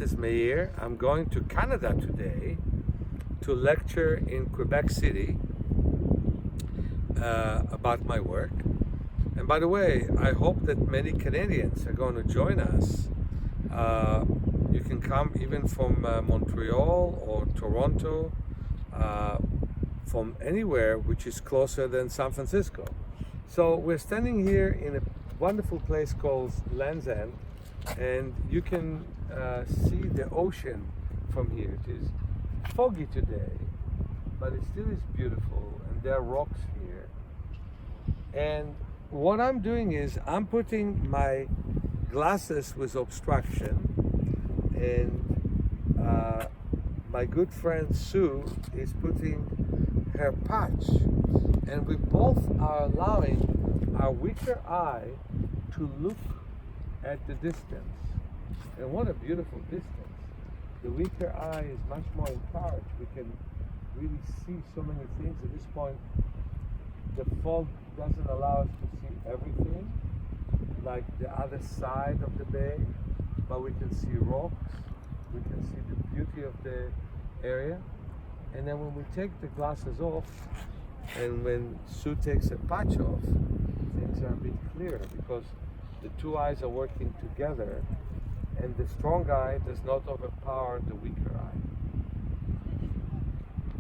is Meir. I'm going to Canada today to lecture in Quebec City about my work. And by the way, I hope that many Canadians are going to join us. You can come even from Montreal or Toronto, from anywhere which is closer than San Francisco. So we're standing here in a wonderful place called Land's End, and you can see the ocean from here. It is foggy today, but it still is beautiful, and there are rocks here. And what I'm doing is I'm putting my glasses with obstruction, and my good friend Sue is putting her patch, and we both are allowing our weaker eye to look at the distance. And what a beautiful distance. The weaker eye is much more encouraged. We can really see so many things. At this point, the fog doesn't allow us to see everything, like the other side of the bay, but we can see rocks, we can see the beauty of the area. And then when we take the glasses off, and when Sue takes a patch off, things are a bit clearer because the two eyes are working together, and the strong eye does not overpower the weaker eye.